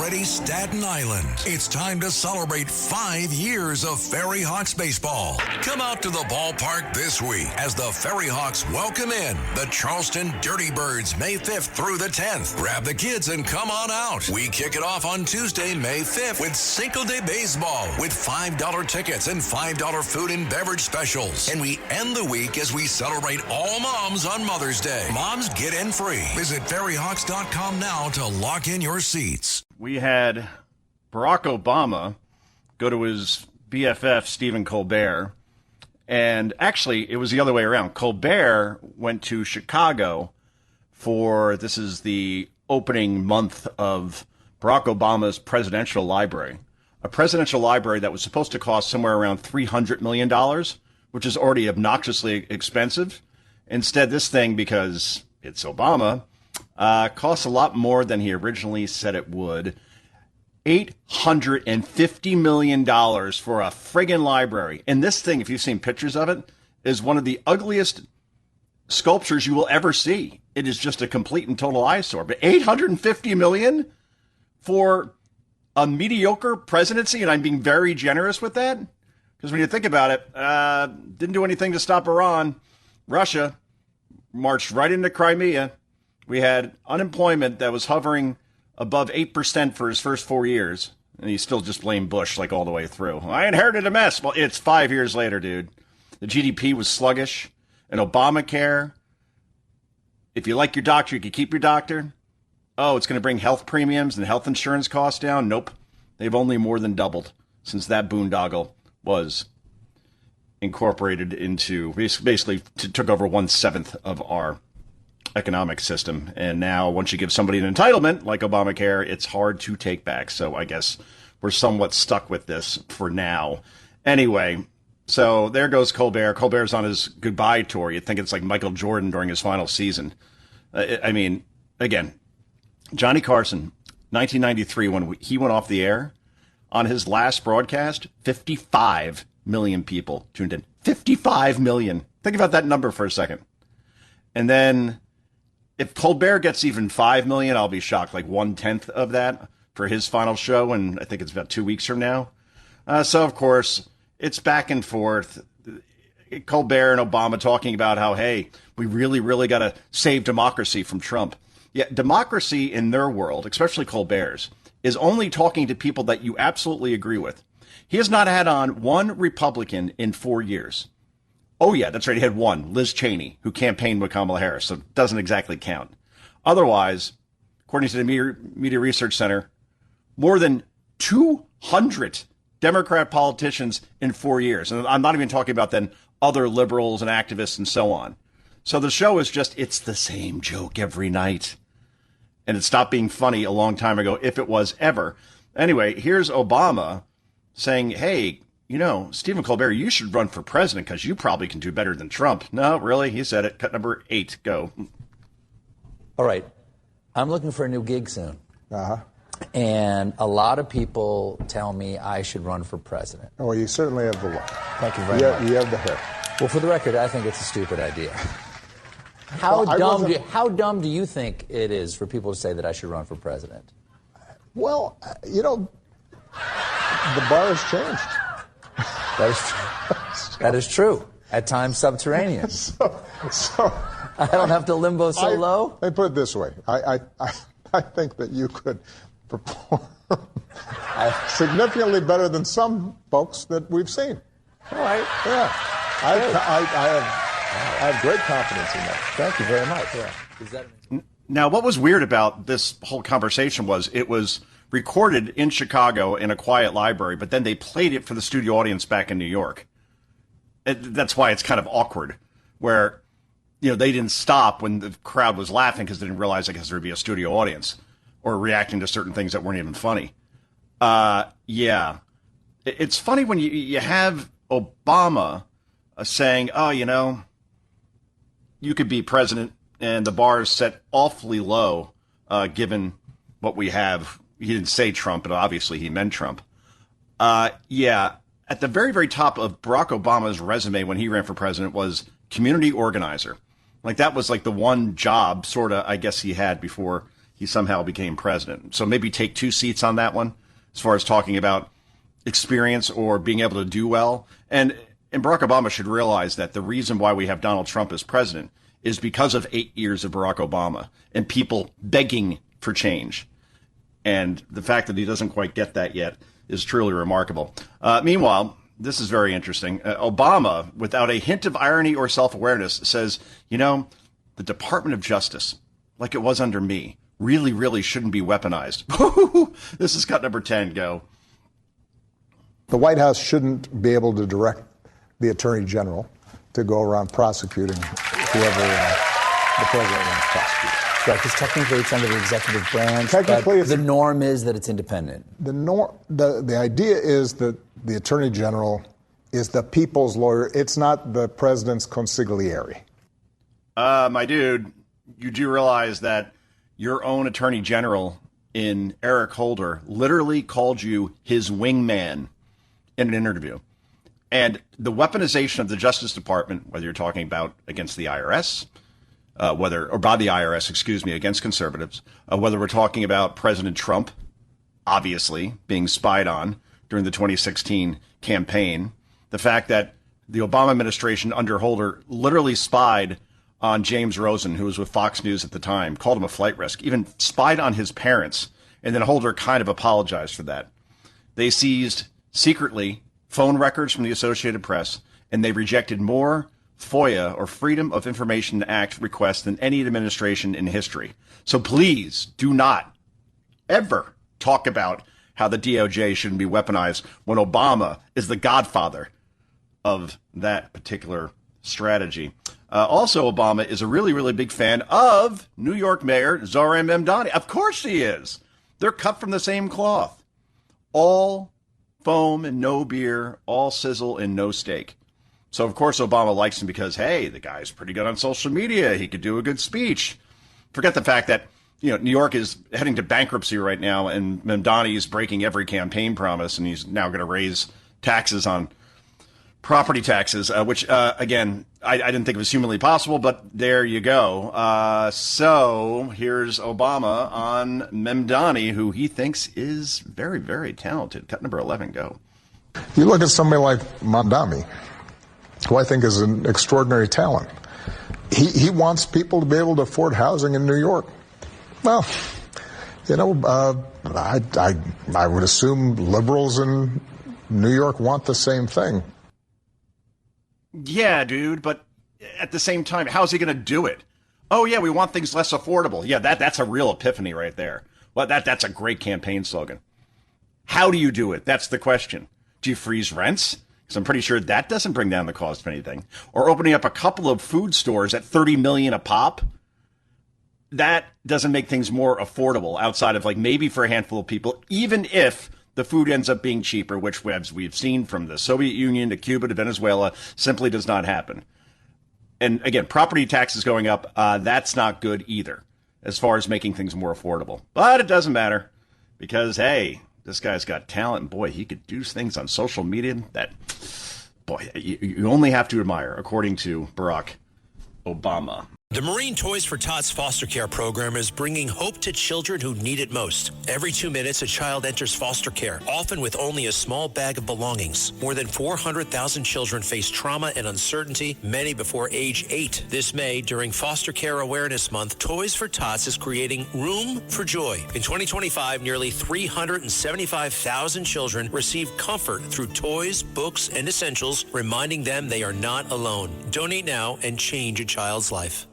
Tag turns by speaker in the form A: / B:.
A: already Staten Island. It's time to celebrate 5 years of Ferry Hawks baseball. Come out to the ballpark this week as the Ferry Hawks welcome in the Charleston Dirty Birds May 5th through the 10th. Grab the kids and come on out. We kick it off on Tuesday, May 5th with Cinco de Baseball with $5 tickets and $5 food and beverage specials. And we end the week as we celebrate all moms on Mother's Day. Moms get in free. Visit ferryhawks.com now to lock in your seats.
B: We had Barack Obama go to his BFF, Stephen Colbert, and actually it was the other way around. Colbert went to Chicago for, this is the opening month of Barack Obama's presidential library, a presidential library that was supposed to cost somewhere around $300 million, which is already obnoxiously expensive. Instead, this thing, because it's Obama, costs a lot more than he originally said it would. $850 million for a friggin' library. And this thing, if you've seen pictures of it, is one of the ugliest sculptures you will ever see. It is just a complete and total eyesore. But $850 million for a mediocre presidency, and I'm being very generous with that, because when you think about it, didn't do anything to stop Iran. Russia marched right into Crimea. We had unemployment that was hovering above 8% for his first 4 years. And he still just blamed Bush like all the way through. I inherited a mess. Well, it's 5 years later, dude. The GDP was sluggish. And Obamacare, if you like your doctor, you can keep your doctor. Oh, it's going to bring health premiums and health insurance costs down. Nope. They've only more than doubled since that boondoggle was incorporated into, basically took over 1/7 of our economic system. And now once you give somebody an entitlement like Obamacare, it's hard to take back. So I guess we're somewhat stuck with this for now. Anyway, so there goes Colbert. Colbert's on his goodbye tour. You'd think it's like Michael Jordan during his final season. I mean, again, Johnny Carson, 1993, when he went off the air, on his last broadcast, 55 million people tuned in. 55 million. Think about that number for a second. And then if Colbert gets even 5 million, I'll be shocked, like 1/10 of that for his final show. And I think it's about 2 weeks from now. So, of course, it's back and forth. Colbert and Obama talking about how, hey, we really, really got to save democracy from Trump. Yeah, democracy in their world, especially Colbert's, is only talking to people that you absolutely agree with. He has not had on one Republican in 4 years. Oh, yeah, that's right. He had one, Liz Cheney, who campaigned with Kamala Harris, so it doesn't exactly count. Otherwise, according to the Media Research Center, more than 200 Democrat politicians in 4 years. And I'm not even talking about then other liberals and activists and so on. So the show is just, it's the same joke every night. And it stopped being funny a long time ago, if it was ever. Anyway, here's Obama saying, hey, you know, Stephen Colbert, you should run for president because you probably can do better than Trump. No, really? He said it. Cut number 8. Go.
C: All right. I'm looking for a new gig soon. And a lot of people tell me I should run for president.
D: Oh, well, you certainly have the look.
C: Thank you very much.
D: You have the hair.
C: Well, for the record, I think it's a stupid idea. How dumb do you think it is for people to say that I should run for president?
D: Well, you know, the bar has changed.
C: That is true. At times subterranean.
D: So
C: I don't have to limbo so low.
D: Let me put it this way. I think that you could perform significantly better than some folks that we've seen.
C: All right.
D: Yeah. I have great confidence in that.
C: Thank you very much. Yeah.
B: Now, what was weird about this whole conversation was it was recorded in Chicago in a quiet library, but then they played it for the studio audience back in New York. That's why it's kind of awkward, where, you know, they didn't stop when the crowd was laughing because they didn't realize, I guess, there'd be a studio audience or reacting to certain things that weren't even funny. Yeah. It's funny when you have Obama saying, oh, you know, you could be president, and the bar is set awfully low, given what we have. He didn't say Trump, but obviously he meant Trump. Yeah, at the very, very top of Barack Obama's resume when he ran for president was community organizer. Like, that was like the one job, sort of, I guess, he had before he somehow became president. So maybe take 2 seats on that one as far as talking about experience or being able to do well. And Barack Obama should realize that the reason why we have Donald Trump as president is because of 8 years of Barack Obama and people begging for change. And the fact that he doesn't quite get that yet is truly remarkable. Meanwhile, this is very interesting. Obama, without a hint of irony or self-awareness, says, the Department of Justice, like it was under me, really shouldn't be weaponized. This is cut number 10. Go.
D: The White House shouldn't be able to direct the Attorney General to go around prosecuting whoever the president wants to prosecute.
C: Right, because technically it's under the executive branch.
D: Technically,
C: but the norm is that it's independent.
D: The idea is that the Attorney General is the people's lawyer. It's not the president's consigliere.
B: My dude, you do realize that your own Attorney General in Eric Holder literally called you his wingman in an interview. And the weaponization of the Justice Department, whether you're talking about against the IRS, by the IRS, against conservatives, whether we're talking about President Trump, obviously being spied on during the 2016 campaign, the fact that the Obama administration under Holder literally spied on James Rosen, who was with Fox News at the time, called him a flight risk, even spied on his parents, and then Holder kind of apologized for that. They seized secretly phone records from the Associated Press, and they rejected more FOIA or Freedom of Information Act requests than any administration in history. So please do not ever talk about how the DOJ shouldn't be weaponized when Obama is the godfather of that particular strategy. Also, Obama is a really big fan of New York Mayor Zohran Mamdani. Of course he is. They're cut from the same cloth. All foam and no beer, all sizzle and no steak. So, of course, Obama likes him because, hey, the guy's pretty good on social media. He could do a good speech. Forget the fact that, New York is heading to bankruptcy right now, and Mamdani is breaking every campaign promise, and he's now going to raise taxes on property taxes, which, again, I didn't think it was humanly possible, but there you go. So here's Obama on Mamdani, who he thinks is very talented. Cut number 11, go.
D: You look at somebody like Mamdani, who I think is an extraordinary talent. He wants people to be able to afford housing in New York. Well, I would assume liberals in New York want the same thing.
B: Yeah, dude, but at the same time, how's he going to do it? Oh, yeah, we want things less affordable. Yeah, that's a real epiphany right there. Well, that's a great campaign slogan. How do you do it? That's the question. Do you freeze rents? Because I'm pretty sure that doesn't bring down the cost of anything. Or opening up a couple of food stores at $30 million a pop? That doesn't make things more affordable outside of maybe for a handful of people, even if the food ends up being cheaper, which as we've seen from the Soviet Union to Cuba to Venezuela simply does not happen. And again, property taxes going up, that's not good either as far as making things more affordable. But it doesn't matter because, hey, this guy's got talent. And boy, he could do things on social media that, boy, you only have to admire, according to Barack Obama.
E: The Marine Toys for Tots foster care program is bringing hope to children who need it most. Every 2 minutes, a child enters foster care, often with only a small bag of belongings. More than 400,000 children face trauma and uncertainty, many before age 8. This May, during Foster Care Awareness Month, Toys for Tots is creating Room for Joy. In 2025, nearly 375,000 children received comfort through toys, books, and essentials, reminding them they are not alone. Donate now and change a child's life.